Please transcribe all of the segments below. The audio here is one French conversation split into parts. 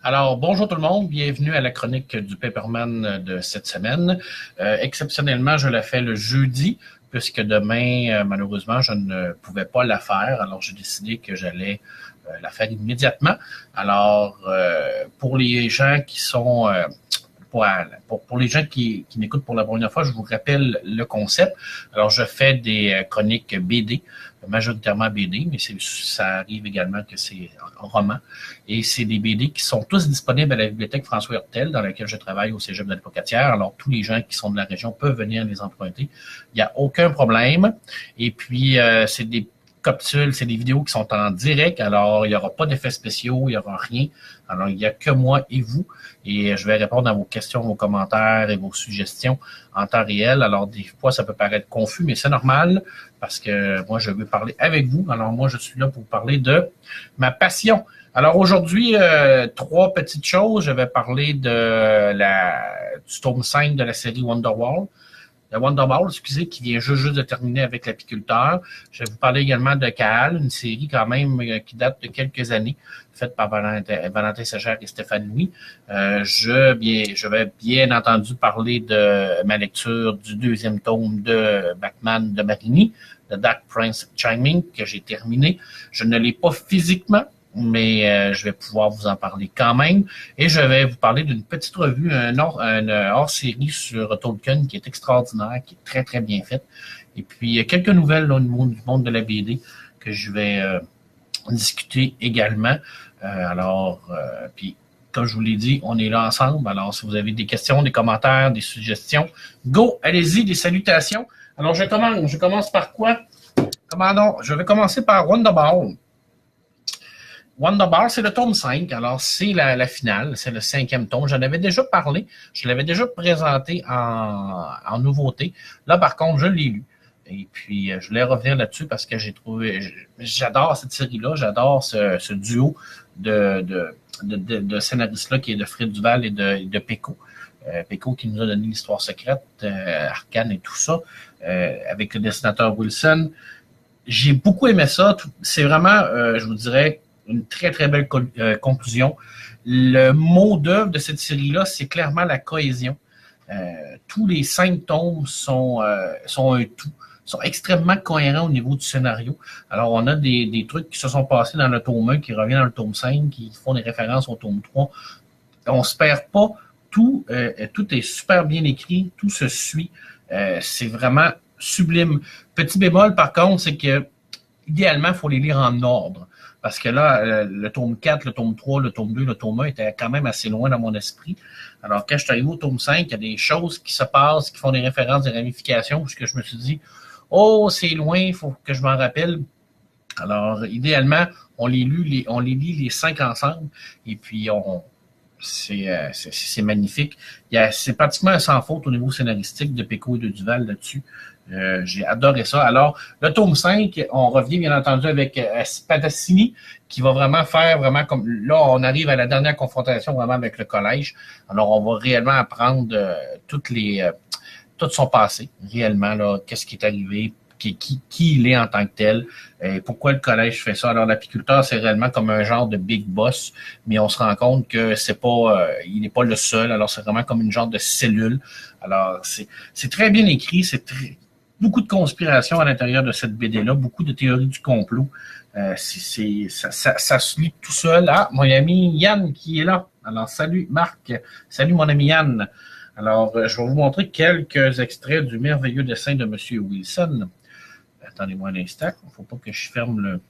Alors, bonjour tout le monde, bienvenue à la chronique du Paperman de cette semaine. Exceptionnellement, je la fais le jeudi, puisque demain, malheureusement, je ne pouvais pas la faire. Alors, j'ai décidé que j'allais la faire immédiatement. Alors, pour les gens qui sont... pour les gens qui m'écoutent pour la première fois, je vous rappelle le concept. Alors, je fais des chroniques BD, majoritairement BD, mais ça arrive également que c'est un roman. Et c'est des BD qui sont tous disponibles à la bibliothèque François Hertel, dans laquelle je travaille au Cégep de la Pocatière. Alors, tous les gens qui sont de la région peuvent venir les emprunter. Il n'y a aucun problème. Et puis, c'est des capsules, c'est des vidéos qui sont en direct, alors il n'y aura pas d'effets spéciaux, il n'y aura rien. Alors, il n'y a que moi et vous, et je vais répondre à vos questions, vos commentaires et vos suggestions en temps réel. Alors, des fois, ça peut paraître confus, mais c'est normal, parce que moi, je veux parler avec vous. Alors, moi, je suis là pour parler de ma passion. Alors, aujourd'hui, trois petites choses. Je vais parler du tome 5 de la série Wonderwall. Wonderball, excusez, qui vient juste de terminer avec l'apiculteur. Je vais vous parler également de Caal, une série quand même qui date de quelques années, faite par Valentin Segère et Stéphane Louis. Je vais bien entendu parler de ma lecture du deuxième tome de Batman de Marini, The Dark Prince Chiming, que j'ai terminé. Je ne l'ai pas physiquement, mais je vais pouvoir vous en parler quand même. Et je vais vous parler d'une petite revue, un hors-série sur Tolkien qui est extraordinaire, qui est très, très bien faite. Et puis, quelques nouvelles là, au niveau du monde de la BD que je vais discuter également. Puis, comme je vous l'ai dit, on est là ensemble. Alors, si vous avez des questions, des commentaires, des suggestions, go, allez-y, des salutations. Alors, je commence par quoi? Je vais commencer par Wonderball. Wonderball, c'est le tome 5, alors c'est la finale, c'est le 5e tome. J'en avais déjà parlé, je l'avais déjà présenté en nouveauté. Là, par contre, je l'ai lu. Et puis, je voulais revenir là-dessus parce que j'adore cette série-là, j'adore ce duo de scénaristes-là qui est de Fred Duval et de Pecco. Pecco qui nous a donné l'histoire secrète, Arcane et tout ça, avec le dessinateur Wilson. J'ai beaucoup aimé ça. C'est vraiment, je vous dirais, une très, très belle conclusion. Le mot d'œuvre de cette série-là, c'est clairement la cohésion. Tous les 5 tomes sont un tout, sont extrêmement cohérents au niveau du scénario. Alors, on a des trucs qui se sont passés dans le tome 1, qui reviennent dans le tome 5, qui font des références au tome 3. On se perd pas. Tout est super bien écrit, tout se suit. C'est vraiment sublime. Petit bémol, par contre, c'est que idéalement, il faut les lire en ordre. Parce que là, le tome 4, le tome 3, le tome 2, le tome 1 étaient quand même assez loin dans mon esprit. Alors, quand je suis arrivé au tome 5, il y a des choses qui se passent, qui font des références, des ramifications, puisque je me suis dit, oh, c'est loin, il faut que je m'en rappelle. Alors, idéalement, on les lit les 5 ensemble, et puis c'est magnifique. C'est pratiquement un sans faute au niveau scénaristique de Pecco et de Duval là-dessus. J'ai adoré ça. Alors, le tome 5, on revient bien entendu avec Spadassini, qui va vraiment faire vraiment comme... Là, on arrive à la dernière confrontation vraiment avec le collège. Alors, on va réellement apprendre tout son passé, réellement, là, qu'est-ce qui est arrivé, qui il est en tant que tel, et pourquoi le collège fait ça. Alors, l'apiculteur, c'est réellement comme un genre de big boss, mais on se rend compte que il n'est pas le seul. Alors, c'est vraiment comme une genre de cellule. Alors, c'est très bien écrit, beaucoup de conspiration à l'intérieur de cette BD-là, beaucoup de théories du complot. Ça se lit tout seul. Ah, mon ami Yann qui est là. Alors, salut Marc. Salut mon ami Yann. Alors, je vais vous montrer quelques extraits du merveilleux dessin de M. Wilson. Attendez-moi un instant. Il ne faut pas que je ferme le...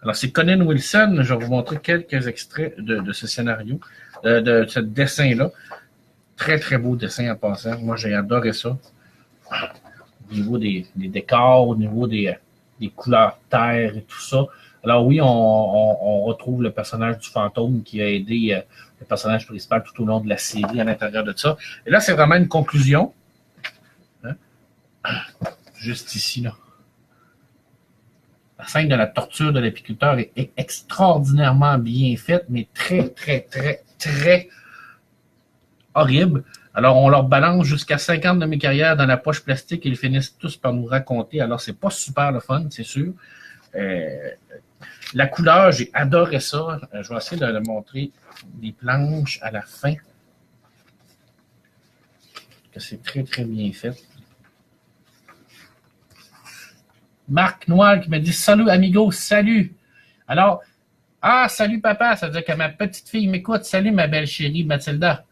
Alors, c'est Conan Wilson. Je vais vous montrer quelques extraits de ce scénario, de ce dessin-là. Très, très beau dessin en passant. Moi, j'ai adoré ça. Au niveau des décors, au niveau des couleurs terre et tout ça. Alors oui, on retrouve le personnage du fantôme qui a aidé le personnage principal tout au long de la série à l'intérieur de ça. Et là, c'est vraiment une conclusion. Hein? Juste ici, là. La scène de la torture de l'apiculteur est extraordinairement bien faite, mais très, très, très, très horrible. Alors, on leur balance jusqu'à 50 de mes carrières dans la poche plastique et ils finissent tous par nous raconter. Alors, c'est pas super le fun, c'est sûr. La couleur, j'ai adoré ça. Je vais essayer de le montrer des planches à la fin. Que c'est très, très bien fait. Marc Noël qui me dit « Salut, amigo, salut! » Alors, salut, papa! Ça veut dire que ma petite fille m'écoute. Salut, ma belle chérie Mathilda.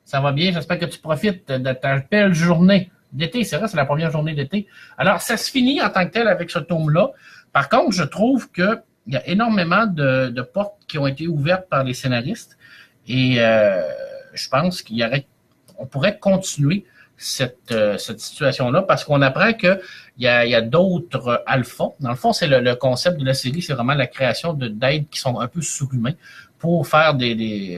Ça va bien? J'espère que tu profites de ta belle journée d'été. C'est vrai, c'est la première journée d'été. Alors, ça se finit en tant que tel avec ce tome-là. Par contre, je trouve qu'il y a énormément de portes qui ont été ouvertes par les scénaristes. Et je pense qu'on pourrait continuer cette situation-là parce qu'on apprend qu'il y a d'autres alphas. Dans le fond, c'est le concept de la série, c'est vraiment la création d'aides qui sont un peu surhumains pour faire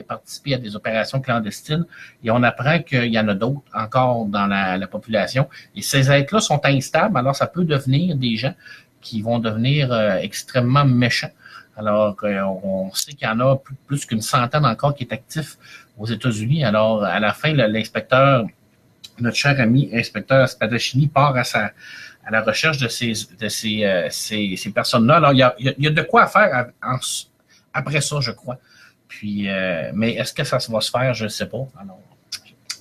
participer à des opérations clandestines. Et on apprend qu'il y en a d'autres encore dans la population. Et ces êtres-là sont instables, alors ça peut devenir des gens qui vont devenir extrêmement méchants. Alors, on sait qu'il y en a plus qu'une centaine encore qui est actif aux États-Unis. Alors, à la fin, l'inspecteur, notre cher ami inspecteur Spadaccini, part à la recherche de ces personnes-là. Alors, il y a de quoi faire après ça, je crois. Puis, mais est-ce que ça va se faire? Je ne sais pas. Alors,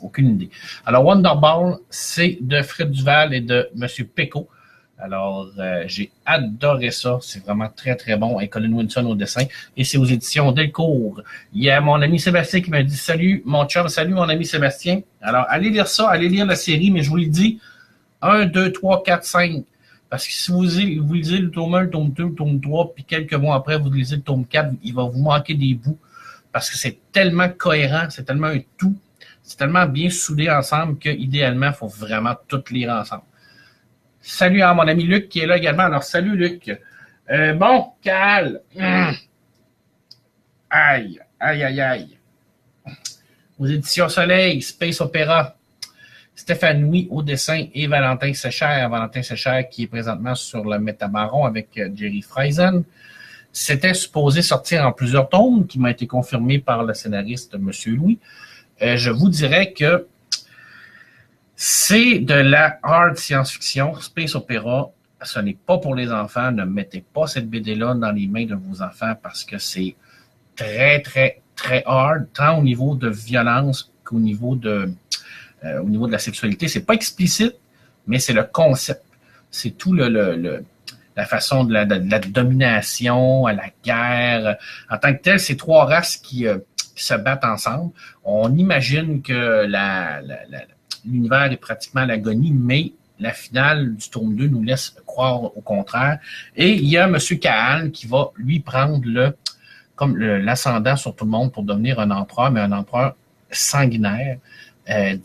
aucune idée. Alors, Wonderball, c'est de Fred Duval et de M. Pecot. Alors, j'ai adoré ça. C'est vraiment très, très bon. Et Colin Winson au dessin. Et c'est aux éditions Delcourt. Il y a mon ami Sébastien qui m'a dit « Salut, mon chum. Salut, mon ami Sébastien. » Alors, allez lire ça. Allez lire la série. Mais je vous le dis, 1, 2, 3, 4, 5. Parce que si vous lisez le tome 1, le tome 2, le tome 3, puis quelques mois après, vous lisez le tome 4, il va vous manquer des bouts. Parce que c'est tellement cohérent. C'est tellement un tout. C'est tellement bien soudé ensemble qu'idéalement, il faut vraiment tout lire ensemble. Salut à mon ami Luc qui est là également. Alors, salut Luc. Bon, Cal. Aïe, aïe, aïe, aïe. Aux éditions Soleil, Space Opera, Stéphanie au dessin et Valentin Séchère. Valentin Séchère qui est présentement sur le Métabaron avec Jerry Friesen. C'était supposé sortir en plusieurs tomes qui m'a été confirmé par le scénariste M. Louis. Je vous dirais que c'est de la hard science-fiction, space opéra. Ce n'est pas pour les enfants. Ne mettez pas cette BD-là dans les mains de vos enfants parce que c'est très, très, très hard, tant au niveau de violence qu'au niveau de la sexualité. C'est pas explicite, mais c'est le concept. C'est tout la façon de la domination, à la guerre. En tant que tel, c'est trois races qui se battent ensemble. On imagine que l'univers est pratiquement à l'agonie, mais la finale du tome 2 nous laisse croire au contraire. Et il y a M. Cahan qui va lui prendre l'ascendant sur tout le monde pour devenir un empereur, mais un empereur sanguinaire,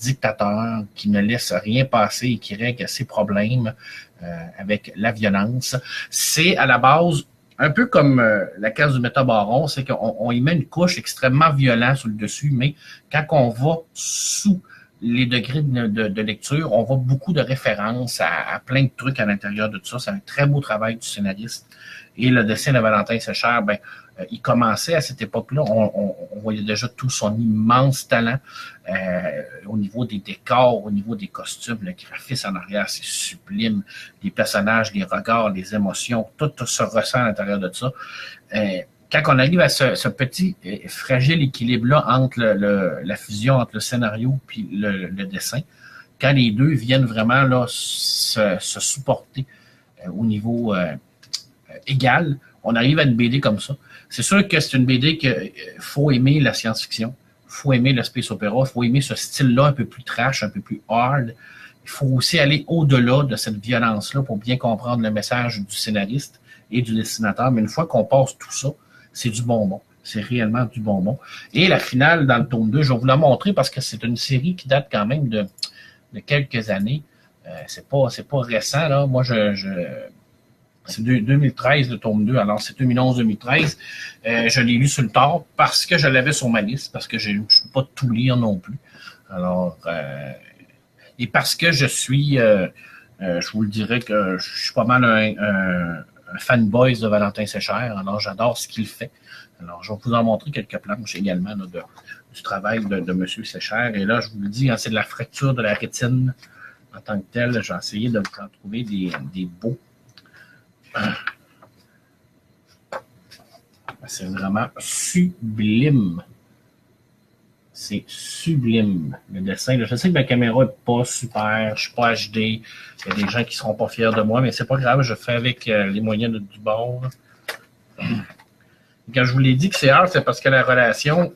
dictateur, qui ne laisse rien passer et qui règle ses problèmes avec la violence. C'est à la base un peu comme la case du Métabaron, c'est qu'on y met une couche extrêmement violente sur le dessus, mais quand on va sous les degrés de lecture, on voit beaucoup de références à plein de trucs à l'intérieur de tout ça. C'est un très beau travail du scénariste. Et le dessin de Valentin Séchère, il commençait à cette époque-là, on voyait déjà tout son immense talent au niveau des décors, au niveau des costumes, le graphisme en arrière, c'est sublime. Les personnages, les regards, les émotions, tout se ressent à l'intérieur de ça. Quand on arrive à ce petit fragile équilibre-là entre la fusion entre le scénario puis le dessin, quand les deux viennent vraiment là se supporter au niveau égal, on arrive à une BD comme ça. C'est sûr que c'est une BD qu'il faut aimer la science-fiction, il faut aimer le space opéra, il faut aimer ce style-là un peu plus trash, un peu plus hard. Il faut aussi aller au-delà de cette violence-là pour bien comprendre le message du scénariste et du dessinateur. Mais une fois qu'on passe tout ça, c'est du bonbon. C'est réellement du bonbon. Et la finale dans le tome 2, je vais vous la montrer parce que c'est une série qui date quand même de quelques années. C'est pas récent, là. Moi, c'est 2013, le tome 2. Alors, c'est 2011-2013. Je l'ai lu sur le tard parce que je l'avais sur ma liste, parce que je ne peux pas tout lire non plus. Alors, et parce que je vous le dirais que je suis pas mal un fanboy de Valentin Séchère. Alors, j'adore ce qu'il fait. Alors, je vais vous en montrer quelques planches également là, du travail de M. Séchère. Et là, je vous le dis, c'est de la fracture de la rétine en tant que telle. J'ai essayé de trouver des beaux. C'est vraiment sublime. C'est sublime, le dessin. Je sais que ma caméra n'est pas super, je ne suis pas HD. Il y a des gens qui ne seront pas fiers de moi, mais c'est pas grave, je fais avec les moyens du bord. Quand je vous l'ai dit que c'est hard, c'est parce que la relation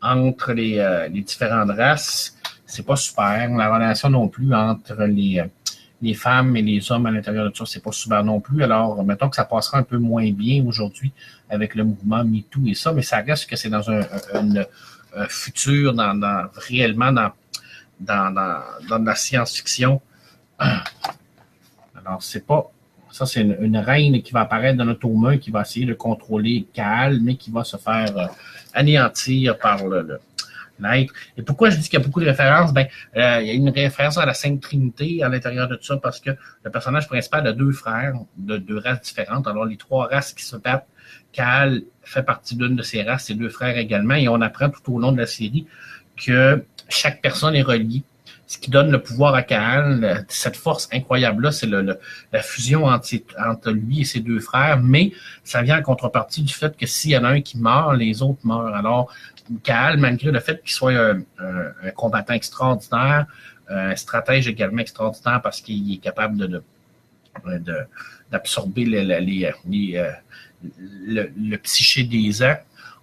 entre les différentes races, c'est pas super. La relation non plus entre les femmes et les hommes à l'intérieur de ça, c'est pas super non plus. Alors, mettons que ça passera un peu moins bien aujourd'hui avec le mouvement MeToo et ça, mais ça reste que c'est dans un futur, réellement dans la science-fiction. Alors, c'est pas... Ça, c'est une reine qui va apparaître dans notre tome 1 qui va essayer de contrôler Caal, mais qui va se faire anéantir par l'être. Et pourquoi je dis qu'il y a beaucoup de références? Il y a une référence à la Sainte Trinité à l'intérieur de tout ça, parce que le personnage principal a deux frères de deux races différentes. Alors, les trois races qui se battent, Caal fait partie d'une de ces races, ses deux frères également, et on apprend tout au long de la série que chaque personne est reliée. Ce qui donne le pouvoir à Caal, cette force incroyable-là, c'est la fusion entre lui et ses deux frères, mais ça vient en contrepartie du fait que s'il y en a un qui meurt, les autres meurent. Alors, Caal, malgré le fait qu'il soit un combattant extraordinaire, un stratège également extraordinaire parce qu'il est capable d'absorber le psyché des ans,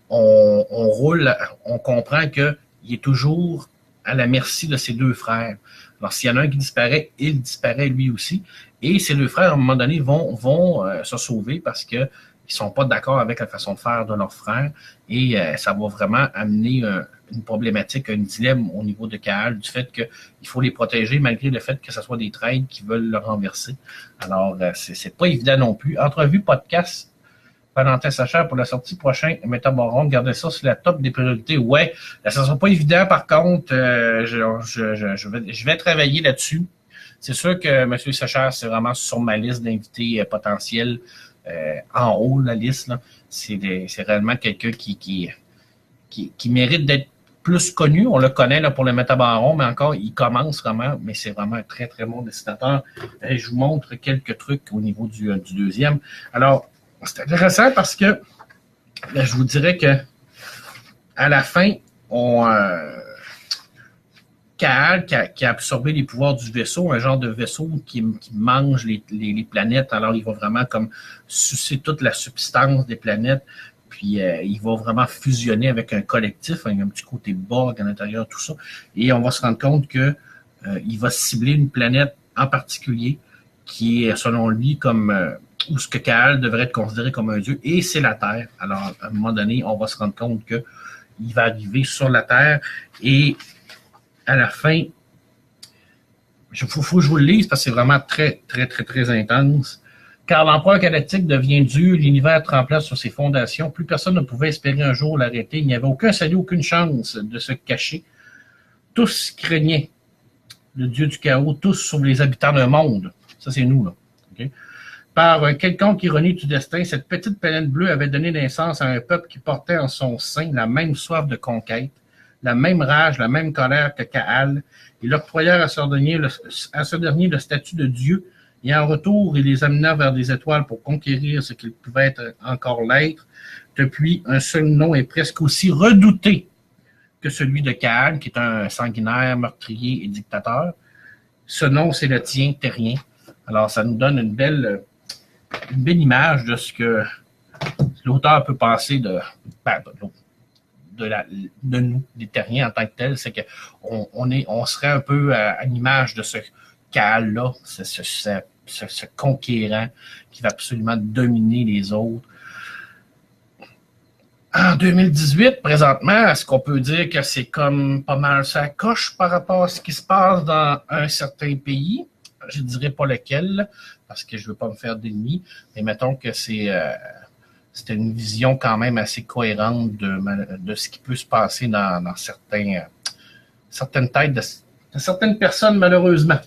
on comprend qu'il est toujours à la merci de ses deux frères. Alors, s'il y en a un qui disparaît, il disparaît lui aussi. Et ces deux frères, à un moment donné, vont se sauver parce qu'ils ne sont pas d'accord avec la façon de faire de leur frère. Et ça va vraiment amener une problématique, un dilemme au niveau de Caal, du fait qu'il faut les protéger malgré le fait que ce soit des traîtres qui veulent le renverser. Alors, c'est pas évident non plus. Entrevue, podcast, Valentin Sacher pour la sortie prochaine, Métaboron, gardez ça sur la top des priorités. Ouais, ça ne sera pas évident, par contre, je vais travailler là-dessus. C'est sûr que M. Sacher, c'est vraiment sur ma liste d'invités potentiels en haut de la liste. C'est réellement quelqu'un qui mérite d'être plus connu. On le connaît là, pour le Métabaron, mais encore, il commence vraiment, mais c'est vraiment un très, très bon dessinateur. Et je vous montre quelques trucs au niveau du deuxième. Alors, c'est intéressant parce que je vous dirais que à la fin, Caal qui a absorbé les pouvoirs du vaisseau, un genre de vaisseau qui mange les planètes. Alors, il va vraiment comme sucer toute la substance des planètes. Puis, il va vraiment fusionner avec un collectif. Il y a un petit côté Borg à l'intérieur de tout ça. Et on va se rendre compte que il va cibler une planète en particulier qui est, selon lui, comme... ou ce que Caal devrait être considéré comme un dieu, et c'est la Terre. Alors, à un moment donné, on va se rendre compte qu'il va arriver sur la Terre, et à la fin, il faut que je vous le lise, parce que c'est vraiment très, très, très, très intense. Car l'empereur galactique devient Dieu, l'univers trembla sur ses fondations, plus personne ne pouvait espérer un jour l'arrêter, il n'y avait aucun salut, aucune chance de se cacher. Tous craignaient le dieu du chaos, tous sauf les habitants d'un monde. Ça, c'est nous, là. Okay? Par quelconque ironie du destin, cette petite planète bleue avait donné naissance à un peuple qui portait en son sein la même soif de conquête, la même rage, la même colère que Caal. Ils l'octroyèrent à ce dernier le statut de Dieu, et en retour, il les amena vers des étoiles pour conquérir ce qu'il pouvait être encore l'être. Depuis, un seul nom est presque aussi redouté que celui de Caal, qui est un sanguinaire, meurtrier et dictateur. Ce nom, c'est le tien, Terrien. Alors, ça nous donne une belle image de ce que l'auteur peut penser de nous, des Terriens en tant que tels. C'est qu'on serait un peu à l'image de ce Caal-là, ce conquérant qui va absolument dominer les autres. En 2018, présentement, est-ce qu'on peut dire que c'est comme pas mal ça coche par rapport à ce qui se passe dans un certain pays? Je ne dirais pas lequel, parce que je ne veux pas me faire d'ennemis, mais mettons que c'est une vision quand même assez cohérente de ce qui peut se passer dans certaines têtes de certaines personnes, malheureusement.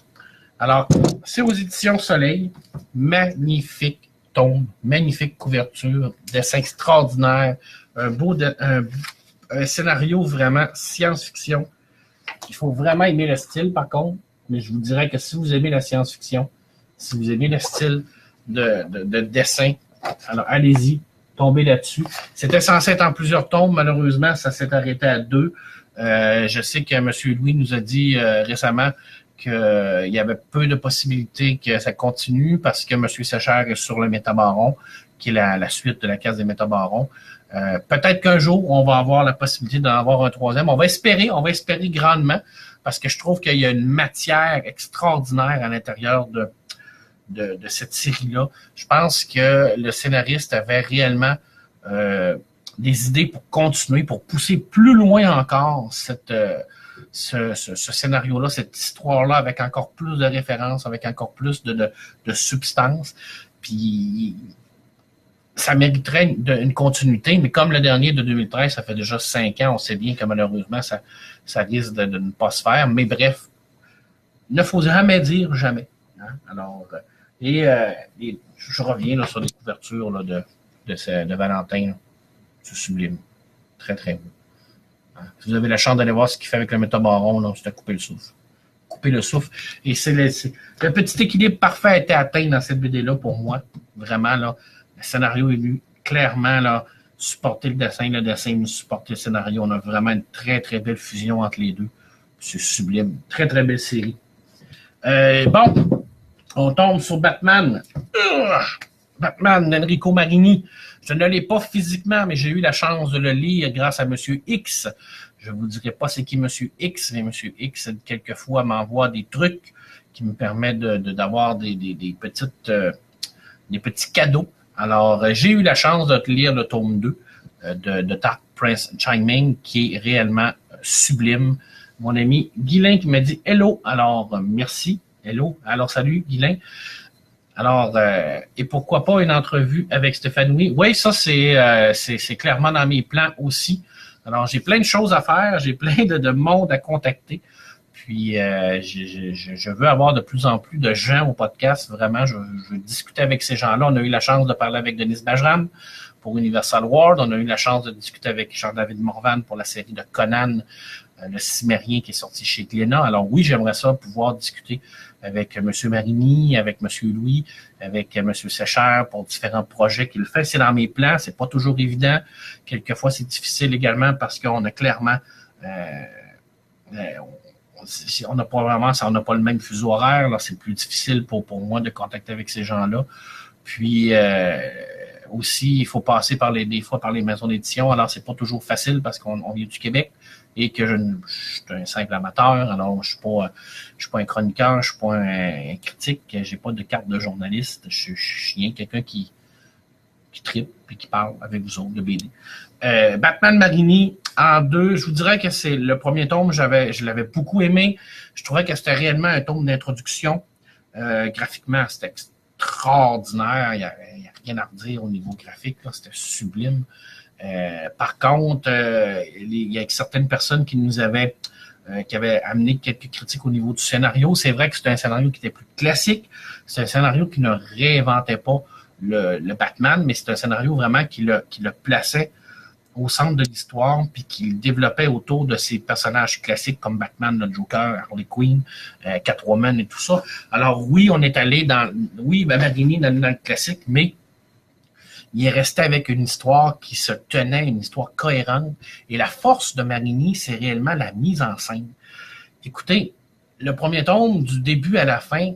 Alors, c'est aux éditions Soleil. Magnifique tome, magnifique couverture, dessin extraordinaire, un scénario vraiment science-fiction. Il faut vraiment aimer le style, par contre. Mais je vous dirais que si vous aimez la science-fiction, si vous aimez le style de dessin, alors allez-y. tombé là-dessus. C'était censé être en plusieurs tomes. Malheureusement, ça s'est arrêté à 2. Je sais que M. Louis nous a dit récemment qu'il y avait peu de possibilités que ça continue parce que M. Séchère est sur le Métabaron, qui est la suite de la case des Métabarons. Peut-être qu'un jour, on va avoir la possibilité d'en avoir un troisième. On va espérer grandement, parce que je trouve qu'il y a une matière extraordinaire à l'intérieur de cette série-là. Je pense que le scénariste avait réellement des idées pour continuer, pour pousser plus loin encore ce scénario-là, cette histoire-là, avec encore plus de références, avec encore plus de substance. Puis ça mériterait une continuité, mais comme le dernier de 2013, ça fait déjà 5 ans, on sait bien que malheureusement, ça risque de ne pas se faire. Mais bref, il ne faut jamais dire jamais. Hein? Alors, je reviens là, sur les couvertures là, de Valentin. Là. C'est sublime. Très, très beau. Hein? Si vous avez la chance d'aller voir ce qu'il fait avec le Métabaron, c'est à couper le souffle. Couper le souffle. Et le petit équilibre parfait a été atteint dans cette BD-là pour moi. Vraiment, là. Le scénario est venu clairement là, supporter le dessin nous supporter le scénario. On a vraiment une très, très belle fusion entre les deux. C'est sublime. Très, très belle série. Bon, on tombe sur Batman. Batman d'Enrico Marini. Je ne l'ai pas physiquement, mais j'ai eu la chance de le lire grâce à Monsieur X. Je ne vous dirai pas c'est qui Monsieur X, mais Monsieur X, quelquefois, m'envoie des trucs qui me permettent d'avoir des petits cadeaux. Alors, j'ai eu la chance de lire le tome 2 de Dark Prince Chiming, qui est réellement sublime. Mon ami Guylain qui m'a dit « Hello ». Alors, merci. Hello. Alors, salut, Guylain. Alors, et pourquoi pas une entrevue avec Stéphanie? Oui, ça, c'est clairement dans mes plans aussi. Alors, j'ai plein de choses à faire. J'ai plein de monde à contacter. Puis, je veux avoir de plus en plus de gens au podcast. Vraiment, je veux discuter avec ces gens-là. On a eu la chance de parler avec Denis Bajram pour Universal World. On a eu la chance de discuter avec Jean-David Morvan pour la série de Conan, le Cimérien qui est sorti chez Glénat. Alors oui, j'aimerais ça pouvoir discuter avec M. Marini, avec M. Louis, avec M. Séchère pour différents projets qu'il fait. C'est dans mes plans. C'est pas toujours évident. Quelquefois, c'est difficile également parce qu'on a clairement... on n'a pas le même fuseau horaire, là, c'est plus difficile pour moi de contacter avec ces gens-là. Puis aussi, il faut passer des fois par les maisons d'édition. Alors, c'est pas toujours facile parce qu'on vient du Québec et que je suis un simple amateur. Alors, je suis pas un chroniqueur, je suis pas un critique, j'ai pas de carte de journaliste. Je suis rien quelqu'un qui tripe et qui parle avec vous autres de BD. Batman Marini en 2, je vous dirais que c'est le premier tome, je l'avais beaucoup aimé. Je trouvais que c'était réellement un tome d'introduction. Graphiquement, c'était extraordinaire. Il n'y a rien à redire au niveau graphique. Là, c'était sublime. Par contre, il y a certaines personnes qui avaient amené quelques critiques au niveau du scénario. C'est vrai que c'était un scénario qui était plus classique. C'est un scénario qui ne réinventait pas le Batman, mais c'est un scénario vraiment qui le plaçait au centre de l'histoire, puis qui le développait autour de ces personnages classiques comme Batman, le Joker, Harley Quinn, Catwoman et tout ça. Alors oui, on est allé Marini dans le classique, mais il est resté avec une histoire qui se tenait, une histoire cohérente. Et la force de Marini, c'est réellement la mise en scène. Écoutez, le premier tome, du début à la fin,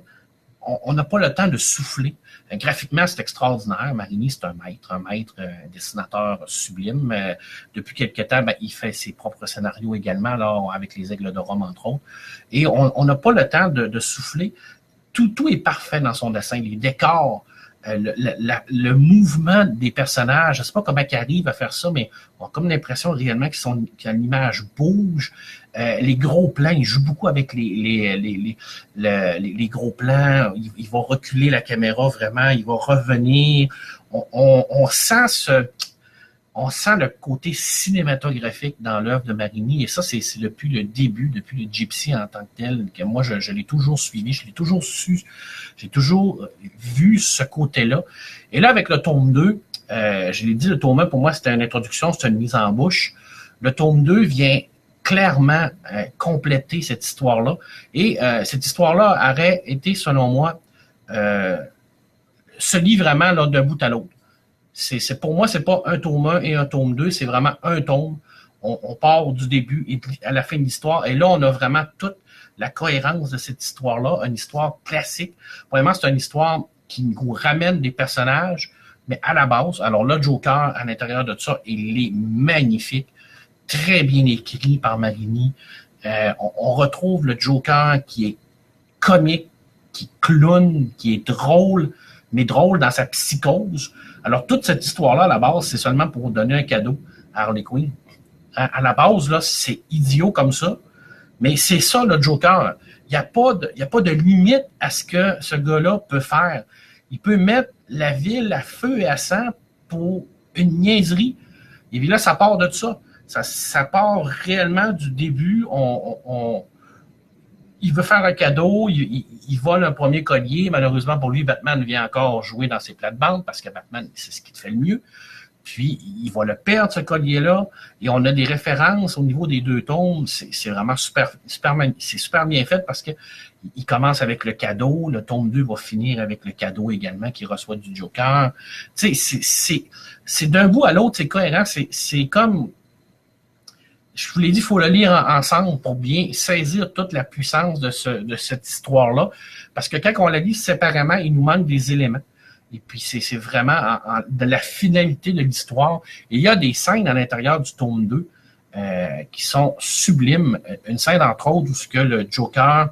on n'a pas le temps de souffler. Graphiquement, c'est extraordinaire. Marini, c'est un maître dessinateur sublime. Depuis quelque temps, il fait ses propres scénarios également, alors, avec les Aigles de Rome, entre autres. Et on n'a pas le temps de souffler. Tout est parfait dans son dessin. Les décors, le mouvement des personnages, je ne sais pas comment ils arrivent à faire ça, mais on a comme l'impression réellement que l'image bouge. Les gros plans, il joue beaucoup avec les gros plans. Il va reculer la caméra vraiment, il va revenir. On sent le côté cinématographique dans l'œuvre de Marini, et ça, c'est depuis le début, depuis le Gypsy en tant que tel, que moi, je l'ai toujours suivi, je l'ai toujours su, j'ai toujours vu ce côté-là. Et là, avec le tome 2, je l'ai dit, le tome 1, pour moi, c'était une introduction, c'était une mise en bouche. Le tome 2 vient clairement compléter cette histoire-là. Et cette histoire-là aurait été, selon moi, se lie vraiment là, d'un bout à l'autre. Pour moi, c'est pas un tome 1 et un tome 2, c'est vraiment un tome. On part du début et à la fin de l'histoire. Et là, on a vraiment toute la cohérence de cette histoire-là, une histoire classique. Vraiment, c'est une histoire qui nous ramène des personnages, mais à la base. Alors là, Joker, à l'intérieur de ça, il est magnifique, très bien écrit par Marini. On retrouve le Joker qui est comique, qui est clown, qui est drôle, mais drôle dans sa psychose. Alors, toute cette histoire-là, à la base, c'est seulement pour donner un cadeau à Harley Quinn. À la base, là, c'est idiot comme ça, mais c'est ça, le Joker. Il n'y a pas de limite à ce que ce gars-là peut faire. Il peut mettre la ville à feu et à sang pour une niaiserie. Et puis là, ça part de ça. Ça part réellement du début. Il veut faire un cadeau, il vole un premier collier. Malheureusement pour lui, Batman vient encore jouer dans ses plates-bandes parce que Batman, c'est ce qu'il fait le mieux. Puis, il va le perdre, ce collier-là. Et on a des références au niveau des deux tomes. C'est vraiment super bien fait parce que il commence avec le cadeau. Le tome 2 va finir avec le cadeau également qu'il reçoit du Joker. Tu sais, c'est d'un bout à l'autre, c'est cohérent. C'est comme... Je vous l'ai dit, il faut le lire ensemble pour bien saisir toute la puissance de cette histoire-là. Parce que quand on la lit séparément, il nous manque des éléments. Et puis, c'est vraiment de la finalité de l'histoire. Et il y a des scènes à l'intérieur du tome 2 qui sont sublimes. Une scène, entre autres, où ce que le Joker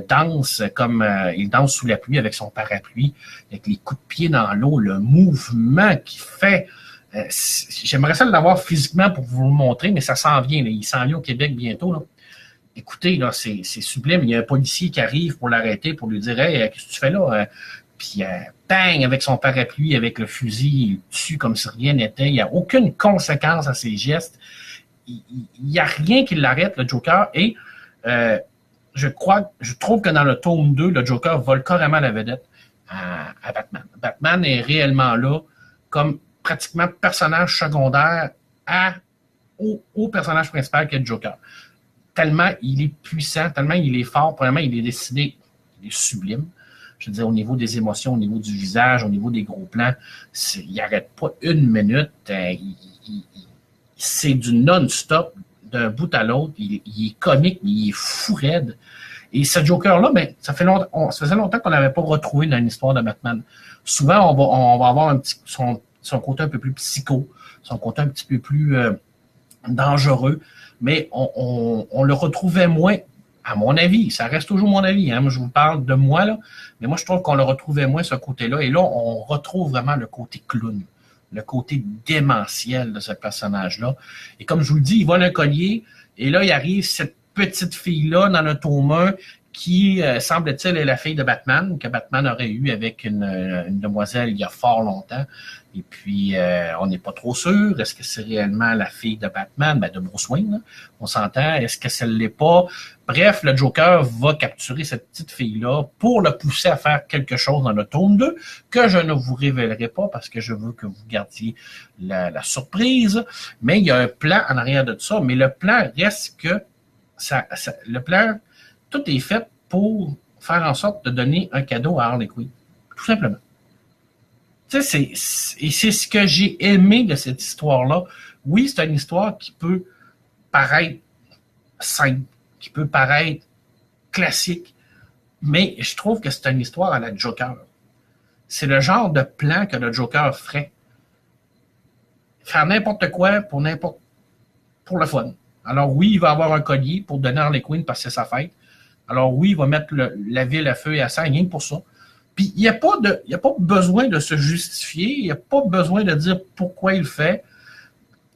danse comme il danse sous la pluie avec son parapluie, avec les coups de pied dans l'eau, le mouvement qu'il fait. J'aimerais ça l'avoir physiquement pour vous le montrer, mais ça s'en vient. Là. Il s'en vient au Québec bientôt. Là. Écoutez, là, c'est sublime. Il y a un policier qui arrive pour l'arrêter, pour lui dire « Hey, qu'est-ce que tu fais là? » Puis, bang, avec son parapluie, avec le fusil, il tue comme si rien n'était. Il n'y a aucune conséquence à ses gestes. Il n'y a rien qui l'arrête, le Joker. Et je trouve que dans le tome 2, le Joker vole carrément la vedette à Batman. Batman est réellement là comme pratiquement personnage secondaire au personnage principal qui est le Joker. Tellement il est puissant, tellement il est fort, premièrement, il est décidé, il est sublime. Je veux dire, au niveau des émotions, au niveau du visage, au niveau des gros plans, il n'arrête pas une minute. C'est du non-stop d'un bout à l'autre. Il est comique, mais il est fou raide. Et ce Joker-là, ben, ça faisait longtemps qu'on n'avait pas retrouvé dans une histoire de Batman. Souvent, on va avoir son côté un peu plus psycho, son côté un petit peu plus dangereux, mais on le retrouvait moins, à mon avis. Ça reste toujours mon avis. Hein? Moi, je vous parle de moi, là, mais moi, je trouve qu'on le retrouvait moins, ce côté-là. Et là, on retrouve vraiment le côté clown, le côté démentiel de ce personnage-là. Et comme je vous le dis, il vole un collier, et là, il arrive cette petite fille-là dans le tome 1 qui, semble-t-il, est la fille de Batman, que Batman aurait eu avec une demoiselle il y a fort longtemps. Et puis, on n'est pas trop sûr. Est-ce que c'est réellement la fille de Batman? Ben, de Bruce Wayne, là. On s'entend. Est-ce que ça ne l'est pas? Bref, le Joker va capturer cette petite fille-là pour le pousser à faire quelque chose dans le tome 2 que je ne vous révélerai pas parce que je veux que vous gardiez la surprise. Mais il y a un plan en arrière de ça. Mais le plan reste que le plan, tout est fait pour faire en sorte de donner un cadeau à Harley Quinn. Tout simplement. Tu sais, c'est ce que j'ai aimé de cette histoire-là. Oui, c'est une histoire qui peut paraître simple, qui peut paraître classique, mais je trouve que c'est une histoire à la Joker. C'est le genre de plan que le Joker ferait. Faire n'importe quoi pour le fun. Alors oui, il va avoir un collier pour donner à Harley Quinn parce que c'est sa fête. Alors oui, il va mettre la ville à feu et à sang, rien que pour ça. Puis il n'y a pas besoin de se justifier, il n'y a pas besoin de dire pourquoi il le fait.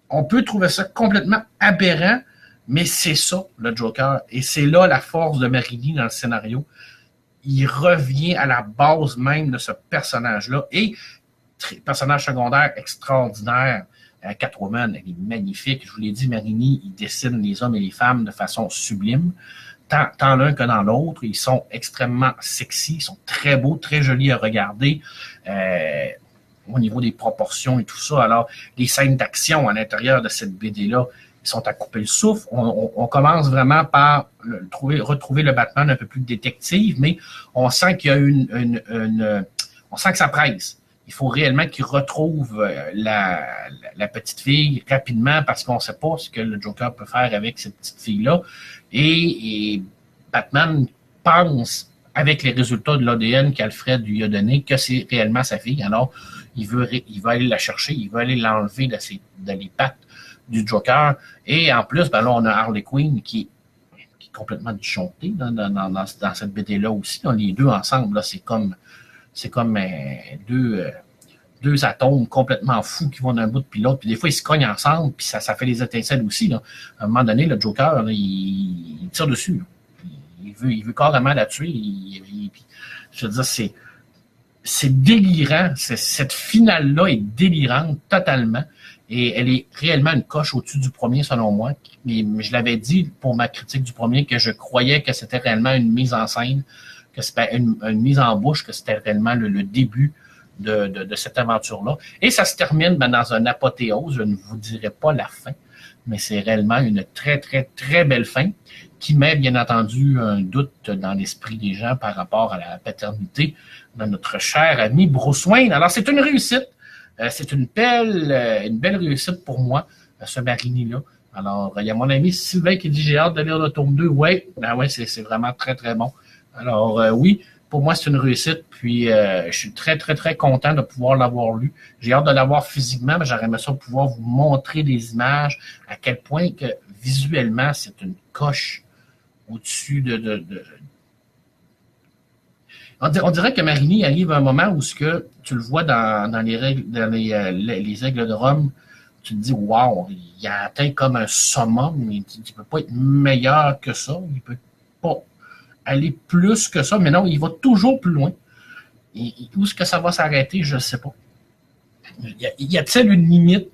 On peut trouver ça complètement aberrant, mais c'est ça, le Joker. Et c'est là la force de Marini dans le scénario. Il revient à la base même de ce personnage-là. Et personnage secondaire extraordinaire. Catwoman, elle est magnifique. Je vous l'ai dit, Marini, il dessine les hommes et les femmes de façon sublime. Tant l'un que dans l'autre. Ils sont extrêmement sexy, ils sont très beaux, très jolis à regarder au niveau des proportions et tout ça. Alors, les scènes d'action à l'intérieur de cette BD-là, ils sont à couper le souffle. On commence vraiment par retrouver le Batman un peu plus détective, mais on sent qu'il y a on sent que ça presse. il faut réellement qu'il retrouve la petite fille rapidement parce qu'on ne sait pas ce que le Joker peut faire avec cette petite fille-là. Et Batman pense, avec les résultats de l'ADN qu'Alfred lui a donné, que c'est réellement sa fille. Alors, il veut aller la chercher, il veut aller l'enlever de les pattes du Joker. Et en plus, ben là, on a Harley Quinn qui est complètement disjonctée dans cette BD-là aussi. Là, les deux ensemble, là, c'est comme deux atomes complètement fous qui vont d'un bout puis l'autre. Puis des fois, ils se cognent ensemble, puis ça fait des étincelles aussi. Là. À un moment donné, le Joker, là, il tire dessus. Là. Il veut carrément la tuer. Je veux dire, c'est délirant. Cette finale-là est délirante totalement. Et elle est réellement une coche au-dessus du premier, selon moi. Mais je l'avais dit pour ma critique du premier que je croyais que c'était réellement une mise en scène, que c'était une mise en bouche, que c'était réellement le début de cette aventure-là. Et ça se termine dans un apothéose. Je ne vous dirai pas la fin, mais c'est réellement une très, très, très belle fin qui met, bien entendu, un doute dans l'esprit des gens par rapport à la paternité de notre cher ami Bruce Wayne. Alors, c'est une réussite. C'est une belle réussite pour moi, ce Marini-là. Alors, il y a mon ami Sylvain qui dit « J'ai hâte de lire le tome 2 ». Oui, c'est vraiment très, très bon. Alors, oui, pour moi, c'est une réussite. Puis, je suis très, très, très content de pouvoir l'avoir lu. J'ai hâte de l'avoir physiquement, mais j'aurais aimé ça pouvoir vous montrer des images, à quel point que visuellement, c'est une coche au-dessus On dirait que Marini arrive à un moment où ce que tu le vois dans les aigles de Rome, tu te dis, wow, il a atteint comme un summum, mais il ne peut pas être meilleur que ça, il ne peut pas aller plus que ça, mais non, il va toujours plus loin. Et où est-ce que ça va s'arrêter, je ne sais pas. Y a-t-il une limite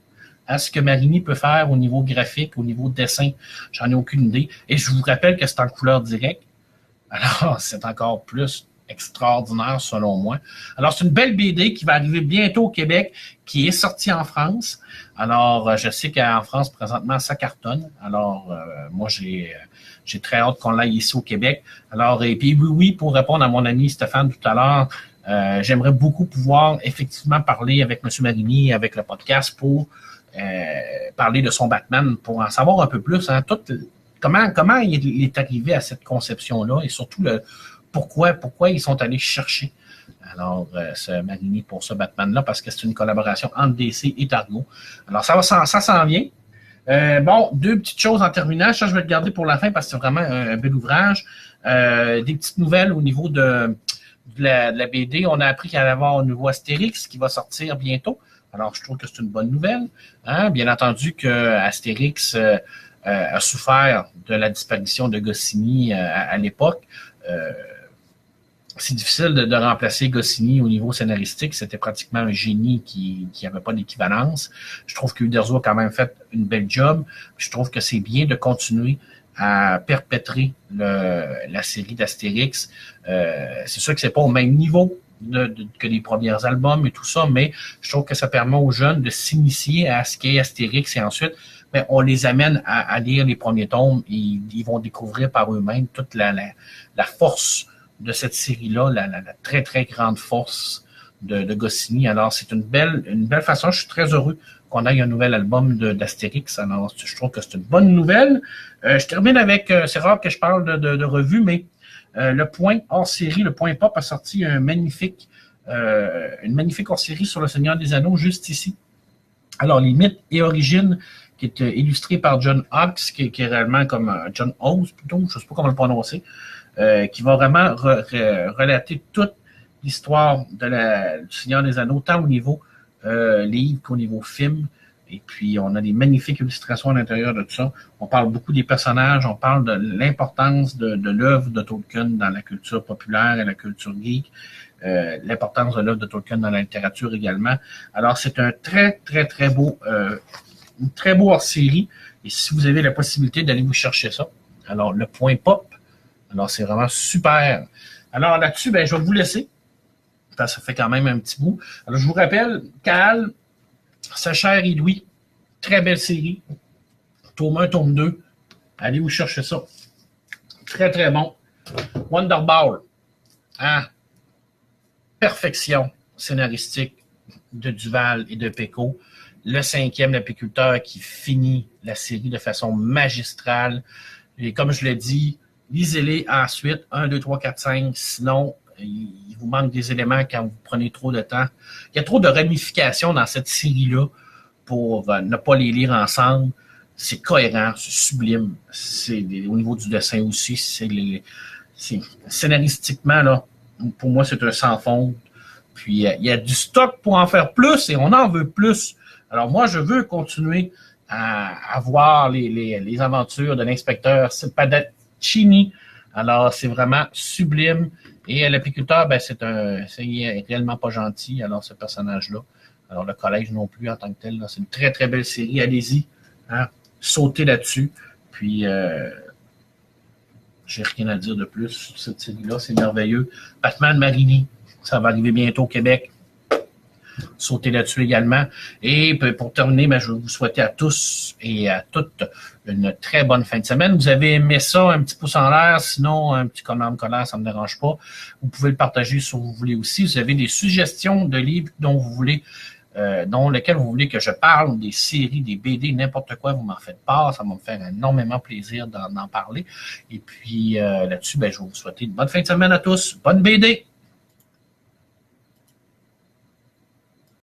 à ce que Marini peut faire au niveau graphique, au niveau dessin? J'en ai aucune idée. Et je vous rappelle que c'est en couleur directe. Alors, c'est encore plus extraordinaire selon moi. Alors, c'est une belle BD qui va arriver bientôt au Québec, qui est sortie en France. Alors, je sais qu'en France, présentement, ça cartonne. Alors, moi, j'ai très hâte qu'on l'aille ici au Québec. Alors, et puis oui, pour répondre à mon ami Stéphane tout à l'heure, j'aimerais beaucoup pouvoir effectivement parler avec M. Marini, avec le podcast pour parler de son Batman, pour en savoir un peu plus, hein, comment il est arrivé à cette conception-là et surtout pourquoi ils sont allés chercher alors ce Marini pour ce Batman-là, parce que c'est une collaboration entre DC et Targo. Alors ça s'en vient. Bon, deux petites choses en terminant. Ça, je vais le garder pour la fin parce que c'est vraiment un bel ouvrage. Des petites nouvelles au niveau de la BD. On a appris qu'il allait y avoir un nouveau Astérix qui va sortir bientôt. Alors, je trouve que c'est une bonne nouvelle. Hein? Bien entendu que Astérix a souffert de la disparition de Goscinny à l'époque. C'est difficile de remplacer Goscinny au niveau scénaristique. C'était pratiquement un génie qui n'avait pas d'équivalence. Je trouve que Uderzo a quand même fait une belle job. Je trouve que c'est bien de continuer à perpétrer la série d'Astérix. C'est sûr que c'est pas au même niveau que les premiers albums et tout ça, mais je trouve que ça permet aux jeunes de s'initier à ce qu'est Astérix et ensuite, ben, on les amène à lire les premiers tomes et ils vont découvrir par eux-mêmes toute la force de cette série-là, la très, très grande force de Goscinny. Alors, c'est une belle façon. Je suis très heureux qu'on ait un nouvel album d'Astérix. Alors, je trouve que c'est une bonne nouvelle. Je termine avec, c'est rare que je parle de revue, mais le Point hors série, le Point Pop a sorti une magnifique hors-série sur le Seigneur des Anneaux, juste ici. Alors, les mythes et origines, qui est illustré par John Hawkes, qui est réellement comme John Hawes, plutôt, je ne sais pas comment le prononcer, qui va vraiment relater toute l'histoire du Seigneur des Anneaux, tant au niveau livre qu'au niveau film. Et puis, on a des magnifiques illustrations à l'intérieur de tout ça. On parle beaucoup des personnages, on parle de l'importance de l'œuvre de Tolkien dans la culture populaire et la culture geek, l'importance de l'œuvre de Tolkien dans la littérature également. Alors, c'est un très, très, très beau, une très beau hors-série. Et si vous avez la possibilité d'aller vous chercher ça, alors, le Point Pop, alors, c'est vraiment super. Alors, là-dessus, ben, je vais vous laisser. Ça fait quand même un petit bout. Alors, je vous rappelle, Cal, Sa chère et Louis, très belle série. Tome 1, tome 2. Allez vous chercher ça. Très, très bon. Wonderball. Hein? Perfection scénaristique. de Duval et de Péco. Le 5e, l'apiculteur, qui finit la série de façon magistrale. Et comme je l'ai dit, lisez-les ensuite, 1, 2, 3, 4, 5. Sinon, il vous manque des éléments quand vous prenez trop de temps. Il y a trop de ramifications dans cette série-là pour ne pas les lire ensemble. C'est cohérent, c'est sublime. Au niveau du dessin aussi, scénaristiquement, là, pour moi, c'est un sans faute. Puis, il y a du stock pour en faire plus et on en veut plus. Alors, moi, je veux continuer à voir les aventures de l'inspecteur Spadaccini. Alors, c'est vraiment sublime. Et l'apiculteur, ben, c'est réellement pas gentil, alors, ce personnage-là. Alors, le collège non plus, en tant que tel. C'est une très, très belle série. Allez-y. Hein, sautez là-dessus. Puis, j'ai rien à dire de plus sur cette série-là. C'est merveilleux. Batman Marini, ça va arriver bientôt au Québec. Sautez là-dessus également. Et pour terminer, ben, je vais vous souhaiter à tous et à toutes une très bonne fin de semaine. Vous avez aimé ça, un petit pouce en l'air, sinon un petit commentaire, ça ne me dérange pas. Vous pouvez le partager si vous voulez aussi. Vous avez des suggestions de livres dont lesquels vous voulez que je parle, des séries, des BD, n'importe quoi, vous m'en faites part. Ça va me faire énormément plaisir d'en parler. Et puis là-dessus, ben, je vais vous souhaiter une bonne fin de semaine à tous. Bonne BD!